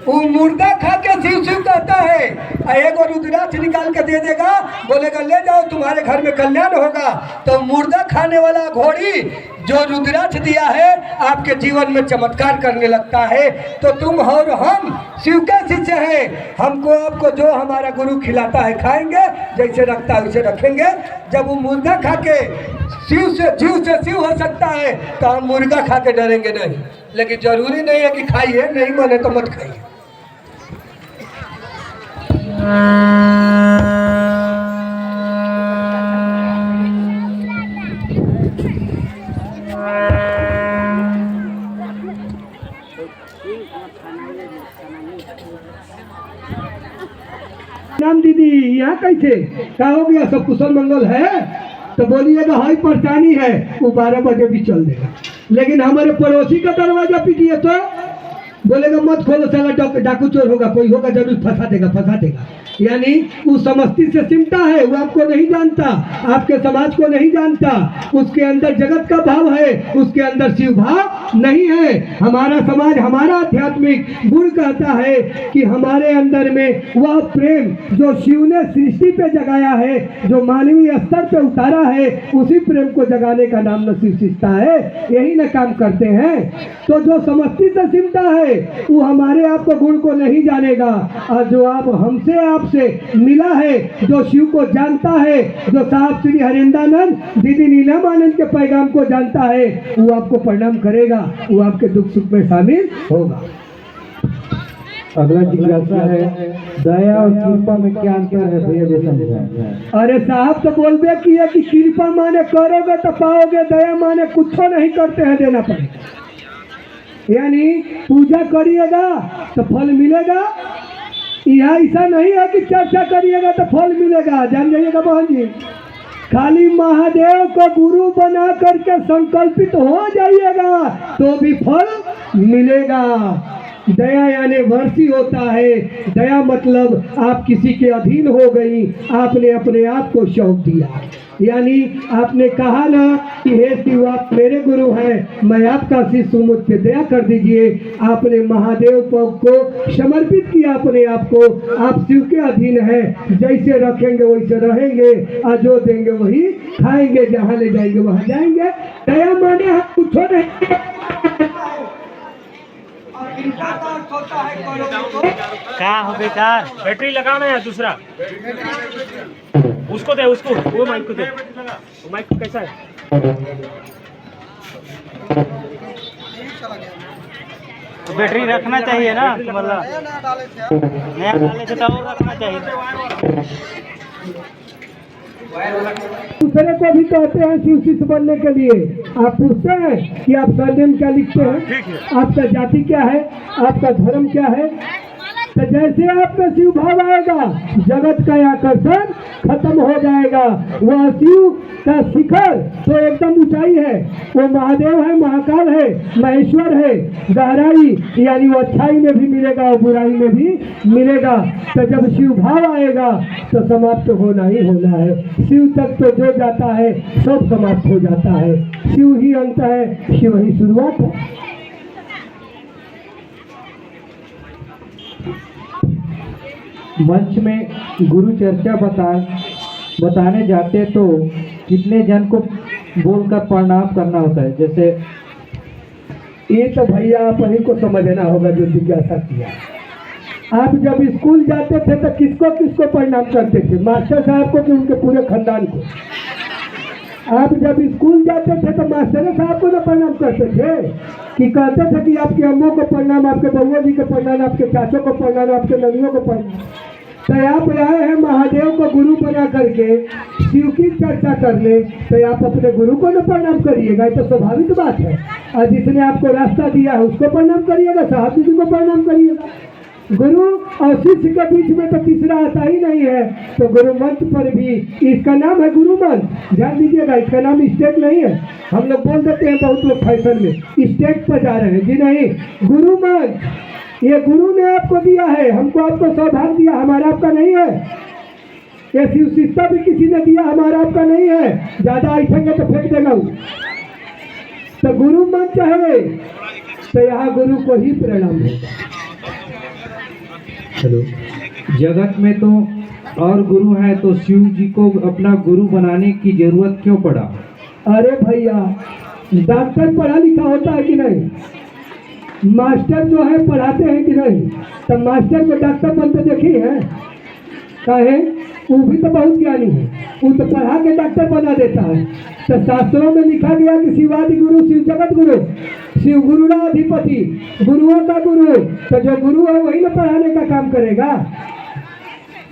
वो मुर्दा खा के शिव शिव कहता है, एक और रुद्राक्ष निकाल के दे देगा, बोलेगा ले जाओ तुम्हारे घर में कल्याण होगा। तो मुर्दा खाने वाला घोड़ी जो रुद्राक्ष दिया है आपके जीवन में चमत्कार करने लगता है। तो तुम और हम शिव के शिष्य हैं, हमको आपको जो हमारा गुरु खिलाता है खाएंगे, जैसे रखता है वैसे रखेंगे। जब वो मुर्गा खा के शिव से शिव हो सकता है तो हम मुर्गा खा के डरेंगे नहीं। लेकिन जरूरी नहीं है कि खाइए, नहीं माने तो मत खाइए। नाम दीदी यहाँ कैसे क्या हो गया, सब कुशल मंगल है? तो बोलिएगा हाई परेशानी है, वो 12 बजे भी चल देगा। लेकिन हमारे पड़ोसी का दरवाजा पीटिए तो बोलेगा मत खोलो, साला डाकू चोर होगा, कोई होगा जरूर फंसा देगा। यानी वो समस्ती से सिमटा है, वो आपको नहीं जानता, आपके समाज को नहीं जानता, उसके अंदर जगत का भाव है, उसके अंदर शिव भाव नहीं है। हमारा समाज, हमारा आध्यात्मिक गुण कहता है कि हमारे अंदर में वह प्रेम जो शिव ने सृष्टि पे जगाया है, जो मानवीय स्तर पे उतारा है, उसी प्रेम को जगाने का नाम न शिव शिष्टता है, यही न काम करते हैं। तो जो समस्ती से सिमटा है वो हमारे आपको गुण को नहीं जानेगा, और जो आप हमसे आपसे मिला है, जो शिव को जानता है, जो साहब श्री हरिंदानंद दीदी नीलमानंद के पैगाम को जानता है, वो आपको प्रणाम करेगा, वो आपके दुख सुख में शामिल होगा। अगला जिज्ञासा है, दया और कृपा में क्या अंतर है भैया जी समझाएं। अरे साहब तो बोलबे किया कि कृपा माने करोगे तो पाओगे, दया माने कुछ नहीं करते हैं देना पड़ेगा। यानी पूजा करिएगा तो फल मिलेगा, यह ऐसा नहीं है कि चर्चा करिएगा तो फल मिलेगा। जान जाइएगा बहन जी, खाली महादेव को गुरु बना करके संकल्पित हो जाइएगा तो भी फल मिलेगा। दया यानी वर्षी होता है, दया मतलब आप किसी के अधीन हो गई, आपने अपने आप को सौंप दिया। यानी आपने कहा ना कि हे शिव आप मेरे गुरु हैं, मैं आपका शिष्य हूं, मुझ पे दया कर दीजिए। आपने महादेव को समर्पित किया अपने आप को, आप शिव के अधीन हैं, जैसे रखेंगे वैसे रहेंगे, और जो देंगे वही खाएंगे, जहाँ ले जाएंगे वहाँ जाएंगे। दया माने हम कुछ नहीं, क्या हो बेकार, बैटरी लगाना है दूसरा, उसको दे, उसको वो माइक को दे, वो माइक कैसा है? तो बैटरी रखना चाहिए ना, मतलब नया डाले से तो रखना चाहिए। दूसरे को भी कहते हैं शिव शिष्य बनने के लिए। आप पूछते हैं कि आप सरनेम क्या लिखते हैं, आपका जाति क्या है, आपका धर्म क्या है। तो जैसे आपका शिव भाव आएगा, जगत का आकर्षण खत्म हो जाएगा। वह शिव का शिखर तो एकदम ऊंचाई है, वो महादेव है, महाकाल है, महेश्वर है। गहराई यानी वो अच्छाई में भी मिलेगा और बुराई में भी मिलेगा। तो जब शिव भाव आएगा तो समाप्त तो होना ही होना है। शिव तक तो जो जाता है सब समाप्त हो जाता है। शिव ही अंत है, शिव ही शुरुआत है। मंच में गुरु चर्चा बताने जाते तो कितने जन को बोलकर प्रणाम करना होता है? जैसे ये तो भैया आप ही को समझना होगा जो जिज्ञासा किया। आप जब स्कूल जाते थे तो किसको किसको प्रणाम करते थे? मास्टर साहब को कि उनके पूरे खानदान को? आप जब स्कूल जाते थे तो मास्टर साहब को ना प्रणाम करते थे कि कहते थे कि आपके अम्मों को प्रणाम, आपके बउआ जी को प्रणाम, आपके चाचों को प्रणाम, आपके ननियों को प्रणाम। तो आप आए हैं महादेव को गुरु बना करके शिव की चर्चा करने, तो आप अपने गुरु को ना प्रणाम करिएगा, ये तो स्वाभाविक बात है। और जिसने आपको रास्ता दिया है उसको प्रणाम करिएगा, साहब जी को प्रणाम करिएगा। गुरु और शिष्य के बीच में तो तीसरा आता ही नहीं है। तो गुरु मंच पर भी, इसका नाम है गुरु मंच, ध्यान दीजिएगा, इसका नाम स्टेज नहीं है। हम लोग बोल देते हैं बहुत लोग फैशन में स्टेज पर जा रहे हैं, जी नहीं, गुरु मंच ये गुरु ने आपको दिया है, हमको आपको सौभाग्य दिया, हमारा आपका नहीं है। ये शिव शिष्टा भी किसी ने दिया, हमारा आपका नहीं है। ज्यादा ऐठेंगे तो फेंक देगा। तो गुरु मंच है तो यहाँ गुरु को ही प्रणाम होगा। हेलो। जगत में तो और गुरु हैं, तो शिव जी को अपना गुरु बनाने की जरूरत क्यों पड़ा? अरे भैया, डॉक्टर पढ़ा लिखा होता है कि नहीं? मास्टर जो है पढ़ाते हैं कि नहीं? तो मास्टर को डॉक्टर बनते देखी है? कहे वो भी तो बहुत ज्ञानी है, वो तो पढ़ा के डॉक्टर बना देता है। तो शास्त्रों में लिखा गया कि शिवादि गुरु शिव जगत गुरु, शिव गुरुरा अधिपति, गुरुओं का गुरु। तो जो गुरु है वही ना पढ़ाने का काम करेगा।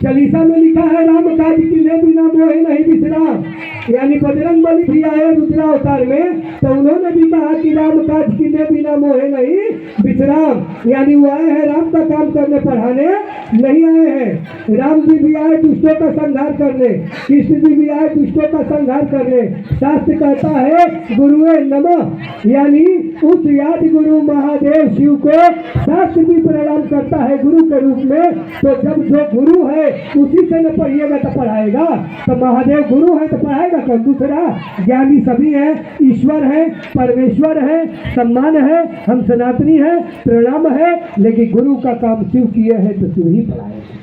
चालीसा में लिखा है राम काज कीन्हे बिना मोहे नहीं विश्राम, यानी बजरंग बली भी आए रुद्रावतार में, तो उन्होंने भी कहा कि राम काज कीन्हे बिना मोहे नहीं विश्राम, यानी वो आए हैं राम का काम करने, पढ़ाने नहीं आए हैं। राम जी भी आए दुष्टों का संहार करने, कृष्ण जी भी आए दुष्टों का संहार करने। शास्त्र कहता है गुरुए नमः, यानी उस याद गुरु महादेव शिव को शास्त्र भी प्रणाम करता है गुरु के रूप में। तो जब जो गुरु है उसी से न पढ़िएगा तो पढ़ाएगा, तो महादेव गुरु है तो पढ़ाएगा कौन दूसरा? ज्ञानी सभी है, ईश्वर है, परमेश्वर है, सम्मान है, हम सनातनी है, प्रणाम है, लेकिन गुरु का काम शिव किए हैं तो शिव ही पढ़ाएगा।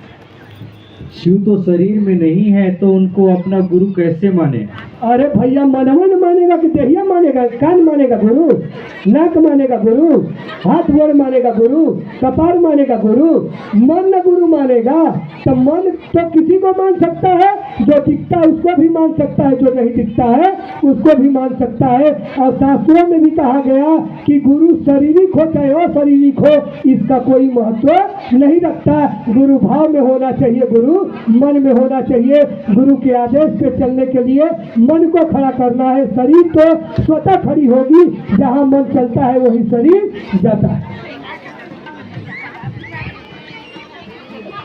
शिव तो शरीर में नहीं है, तो उनको अपना गुरु कैसे माने? अरे भैया, मनवन मानेगा कि देहिया मानेगा? कान मानेगा गुरु, नाक मानेगा गुरु, हाथ गोड़ मानेगा गुरु, कपार मानेगा गुरु, मन न गुरु मानेगा। तो मन तो किसी को मान सकता है, जो दिखता है उसको भी मान सकता है, जो नहीं दिखता है उसको भी मान सकता है। और शास्त्रों में भी कहा गया कि गुरु शारीरिक हो चाहे अशारीरिक हो, इसका कोई महत्व नहीं रखता। गुरु भाव में होना चाहिए, गुरु मन में होना चाहिए। गुरु के आदेश पे चलने के लिए मन को खड़ा करना है। शरीर तो स्वतः खड़ी होगी, जहाँ मन चलता है वही शरीर जाता है।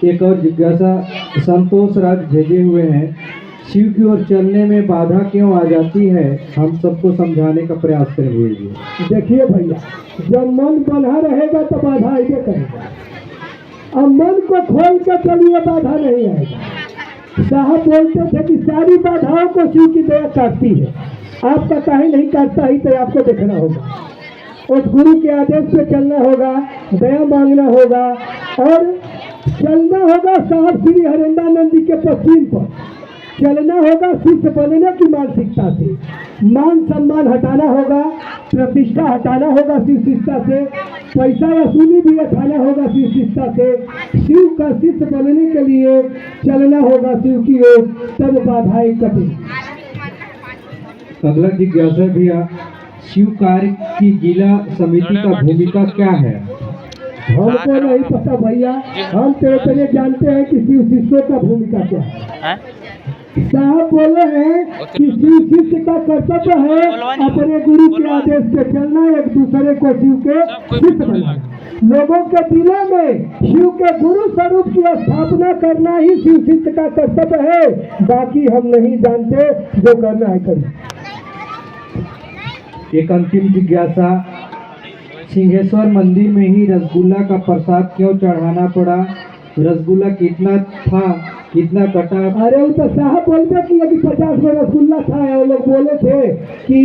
एक और जिज्ञासा संतोष राज भेजे हुए हैं, शिव की ओर चलने में बाधा क्यों आ जाती है? हम सबको समझाने का प्रयास करेंगे। देखिए भैया, जब मन बना रहेगा तो बाधा आएगा करेगा, अब मन को खोल कर चलिए बाधा नहीं आएगा। साहब बोलते थे कि सारी बाधाओं को शिव की दया काटती है, आपका काहे नहीं काटता ही तो आपको देखना होगा। उस गुरु के आदेश पे चलना होगा, दया मांगना होगा और चलना होगा। साहब श्री हरेंद्रानंद जी के पश्चिम पर चलना होगा, शिष्य बनने की मानसिकता से। मान सम्मान हटाना होगा, प्रतिष्ठा हटाना होगा शिव शिष्टा से, पैसा वसूली भी हटाना होगा शिव शिष्टा से। शिव का शिष्य बनने के लिए चलना होगा शिव की ओर, तब बाधाएं कटेंगी। अगला जिज्ञासा भैया, शिव कार्य की जिला समिति का भूमिका क्या है? हमको नहीं पता भैया, हम तेरे जानते हैं कि शिव शिष्यों का भूमिका क्या है। साहब बोले हैं कि शिव शिष्य का कर्तव्य है अपने गुरु के आदेश पे चलना, एक दूसरे को शिव के शिष्य बनाना, लोगों के दिलों में शिव के गुरु स्वरूप की स्थापना करना ही शिव शिष्य का कर्तव्य है। बाकी हम नहीं जानते, जो करना है करें। एक अंतिम जिज्ञासा, सिंहेश्वर मंदिर में ही रसगुल्ला का प्रसाद क्यों चढ़ाना पड़ा? रसगुल्ला कितना था, कितना कटा? अरे वो तो साहब बोलते कि यदि 50 में रसगुल्ला था, और लोग बोले थे कि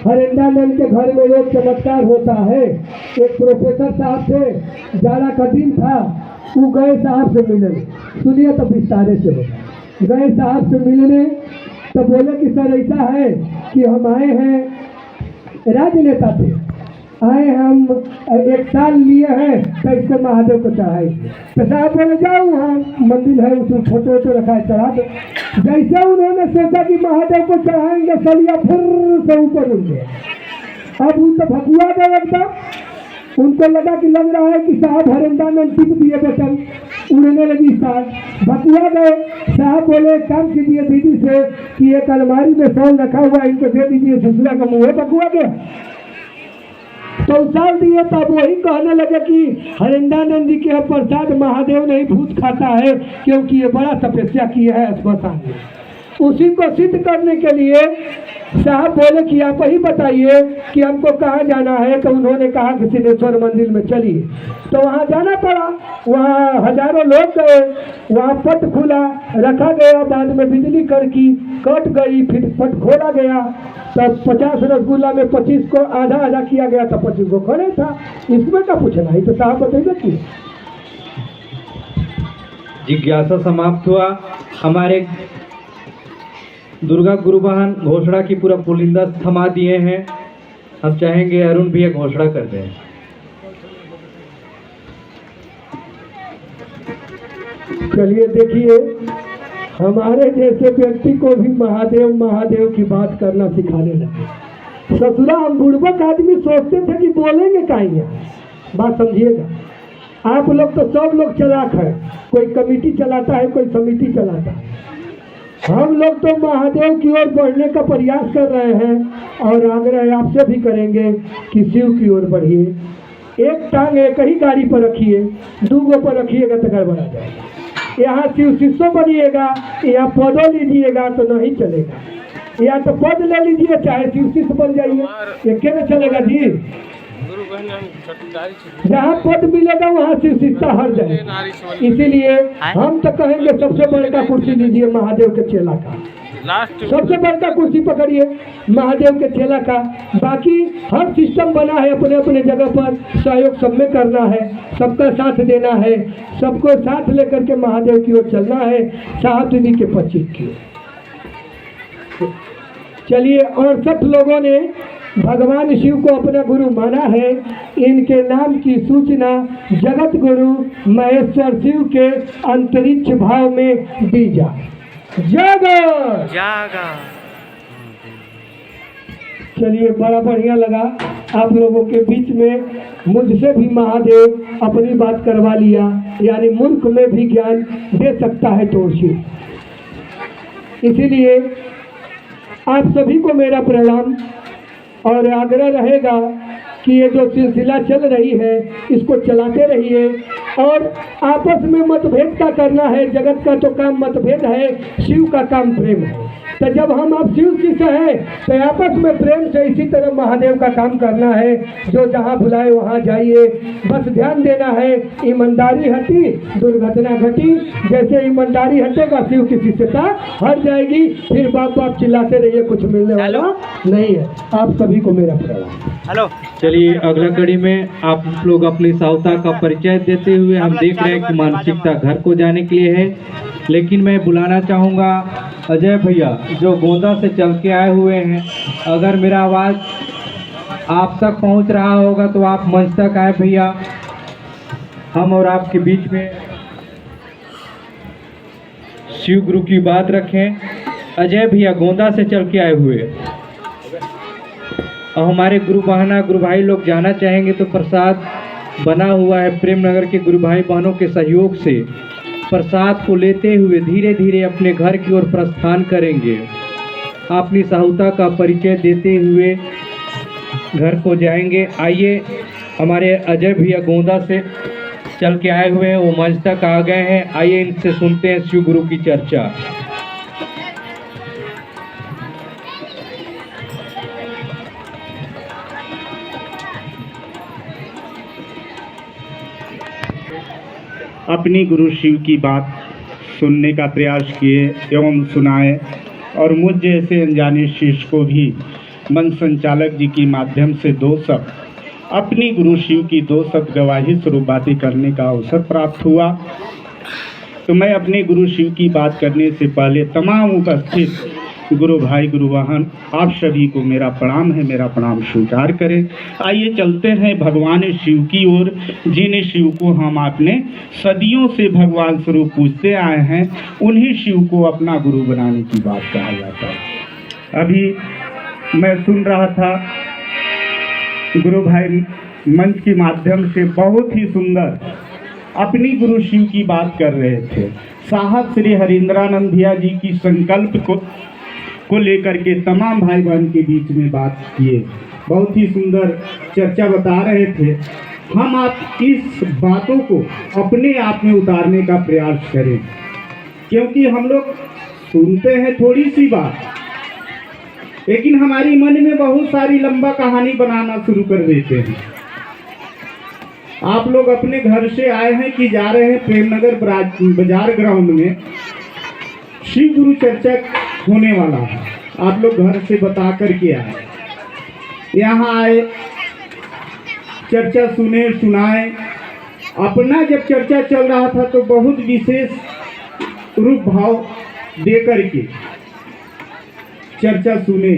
हरेंद्रानंद के घर में रोज चमत्कार होता है। एक प्रोफेसर साहब थे, जाड़ा का दिन था, वो गए साहब से मिलने, सुनिए तो विस्तारे से होगा। गए साहब से मिलने तो बोले कि सर ऐसा है कि हम आए हैं, राजनेता थे, आए हम 1 साल लिए हैं, कैसे महादेव को चढ़ाएंगे। तो साहब बोले जाओ, वहाँ मंदिर है, उसमें फोटो वोटो रखा है, चढ़ा दो। जैसे उन्होंने सोचा कि महादेव को चढ़ाएंगे, सलिया फिर से ऊपर उड़ गया। अब उन तो भकुआ गए एकदम, उनको लगा कि लग रहा है कि साहब हरेंद्रानंद टिप दिए बटन, उड़ने लगी साल, भकुआ गए। साहब बोले काम कीजिए दीदी से कि एक अलमारी में सॉल रखा हुआ है, इनको दे दीजिए, सुसला का मुँह भकुआ गया। तो साल दिए, तब वही कहने लगे कि हरेंद्रानंद जी के प्रसाद महादेव नहीं भूत खाता है, क्योंकि ये बड़ा तपस्या किया है स्मशान में। उसी को सिद्ध करने के लिए साहब बोले कि आप ही बताइए कि हमको कहाँ जाना है। तो उन्होंने कहा कि सिद्धेश्वर मंदिर में चलिए। तो वहाँ जाना पड़ा, वहाँ हजारों लोग गए, वहाँ पट खुला रखा गया, बाद में बिजली कड़की कट गई, फिर पट खोला गया। तब 50 रसगुल्ला में 25 को आधा आधा किया गया, तो 25 को खड़े था। इसमें क्या पूछना है, तो साहब बताइए कि जिज्ञासा समाप्त हुआ। हमारे दुर्गा गुरुवाहन घोषणा की पूरा पुलिंदा थमा दिए हैं। हम चाहेंगे अरुण भैया घोषणा कर दें। चलिए देखिए, हमारे जैसे व्यक्ति को भी महादेव महादेव की बात करना सिखाने लगे। ससुरा हम बुड़बक आदमी सोचते थे कि बोलेंगे कहीं, बात समझिएगा। आप लोग तो सब लोग चलाक है, कोई कमेटी चलाता है, कोई समिति चलाता है। हम लोग तो महादेव की ओर बढ़ने का प्रयास कर रहे हैं और आग्रह आपसे भी करेंगे कि शिव की ओर बढ़िए। एक टांग एक ही गाड़ी पर रखिए, दूगो पर रखिएगा तो गड़बड़ा जाएगा। यहाँ शिव शिष्य बनिएगा, यहाँ पदों लीजिएगा तो नहीं चलेगा। या तो पद ले लीजिए चाहे शिव शिष्य बन जाइए, ये क्या चलेगा जी। जहाँ पद मिलेगा वहाँ शिव शिष्यता हट जाएगा। इसीलिए हम तो कहेंगे सबसे बड़का कुर्सी लीजिए महादेव के चेला का, सबसे बड़का कुर्सी पकड़िए महादेव के चेला का। बाकी हर सिस्टम बना है अपने अपने जगह पर, सहयोग सब में करना है, सबका साथ देना है, सबको साथ लेकर के महादेव की ओर चलना है, साहब दीदी के 25 की ओर। चलिए 68 लोगों ने भगवान शिव को अपना गुरु माना है। इनके नाम की सूचना जगत गुरु महेश्वर शिव के अंतरिक्ष भाव में दी जाए। जागा। चलिए बड़ा बढ़िया लगा आप लोगों के बीच में। मुझसे भी महादेव अपनी बात करवा लिया, यानी मूर्ख में भी ज्ञान दे सकता है तो शिव। इसीलिए आप सभी को मेरा प्रणाम और आग्रह रहेगा कि ये जो सिलसिला चल रही है इसको चलाते रहिए और आपस में मतभेद का करना है। जगत का तो काम मतभेद है, शिव का काम प्रेम है। तो जब हम आप शिव शिष्य हैं तो आपस में प्रेम से इसी तरह महादेव का काम करना है। जो जहाँ बुलाए वहाँ जाइए, बस ध्यान देना है ईमानदारी हटी दुर्घटना घटी। जैसे ईमानदारी हटेगा शिव की शिष्यता हट जाएगी, फिर बाप बाप चिल्लाते रहिए, कुछ मिलने वाला नहीं है। आप सभी को मेरा प्रणाम। हेलो। चलिए अगला कड़ी में आप लोग अपनी साहूता का परिचय देते हुए, हम देख रहे हैं कि मानसिकता घर को जाने के लिए है, लेकिन मैं बुलाना चाहूँगा अजय भैया जो गोंदा से चल के आए हुए हैं। अगर मेरा आवाज़ आप तक पहुंच रहा होगा तो आप मंच तक आए भैया। हम और आपके बीच में शिव गुरु की बात रखें। अजय भैया गोंदा से चल के आए हुए और हमारे गुरु बहना गुरु भाई लोग जाना चाहेंगे तो प्रसाद बना हुआ है। प्रेम नगर के गुरु भाई बहनों के सहयोग से प्रसाद को लेते हुए धीरे धीरे अपने घर की ओर प्रस्थान करेंगे। अपनी साहूता का परिचय देते हुए घर को जाएंगे। आइए, हमारे अजय भैया गोंदा से चल के आए हुए हैं, वो मंच तक आ गए हैं। आइए इनसे सुनते हैं शिव गुरु की चर्चा। अपनी गुरु शिव की बात सुनने का प्रयास किए एवं सुनाए और मुझ जैसे अनजाने शिष्य को भी मंच संचालक जी के माध्यम से 2 शब्द अपनी गुरु शिव की 2 शब्द गवाही स्वरूप बातें करने का अवसर प्राप्त हुआ। तो मैं अपने गुरु शिव की बात करने से पहले तमाम उपस्थित गुरु भाई गुरु वाहन आप सभी को मेरा प्रणाम है, मेरा प्रणाम स्वीकार करें। आइए चलते हैं भगवान शिव की ओर, जिन शिव को हम अपने सदियों से भगवान स्वरूप पूजते आए हैं, उन्हीं शिव को अपना गुरु बनाने की बात कहा जाता है। अभी मैं सुन रहा था गुरु भाई मंच के माध्यम से बहुत ही सुंदर अपनी गुरु शिव की बात कर रहे थे। साहब श्री हरिंद्रानंद भैया जी की संकल्प को लेकर के तमाम भाई बहन के बीच में बात किए, बहुत ही सुंदर चर्चा बता रहे थे। हम आप इस बातों को अपने आप में उतारने का प्रयास करें, क्योंकि हम लोग सुनते हैं थोड़ी सी बात, लेकिन हमारी मन में बहुत सारी लंबा कहानी बनाना शुरू कर देते हैं। आप लोग अपने घर से आए हैं कि जा रहे हैं प्रेमनगर बाजार ग्राउंड में शिव गुरु चर्चा होने वाला है। आप लोग घर से बता करके आए, यहाँ आए, चर्चा सुने सुनाए। अपना जब चर्चा चल रहा था तो बहुत विशेष रूप भाव दे करके चर्चा सुने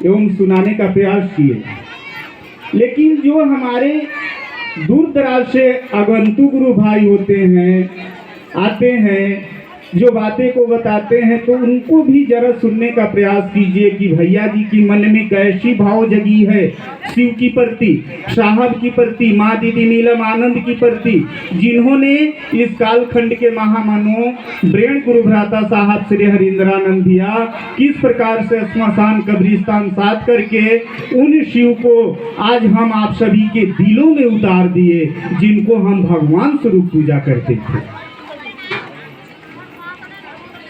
एवं सुनाने का प्रयास किए। लेकिन जो हमारे दूर दराज से आगंतुक गुरु भाई होते हैं, आते हैं, जो बातें को बताते हैं, तो उनको भी जरा सुनने का प्रयास कीजिए कि भैया जी की मन में कैसी भाव जगी है शिव की प्रति, साहब की प्रति, माँ दीदी नीलम आनंद की प्रति, जिन्होंने इस कालखंड के महामानव ब्रेण गुरु भ्राता साहब श्री हरिंद्रानंद भैया किस प्रकार से स्मशान कब्रिस्तान साथ करके उन शिव को आज हम आप सभी के दिलों में उतार दिए, जिनको हम भगवान स्वरूप पूजा करते थे,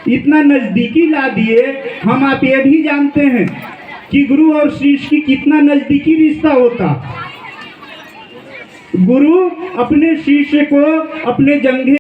इतना नजदीकी ला दिए। हम आप ये भी जानते हैं कि गुरु और शिष्य की कितना नजदीकी रिश्ता होता। गुरु अपने शिष्य को अपने जंघे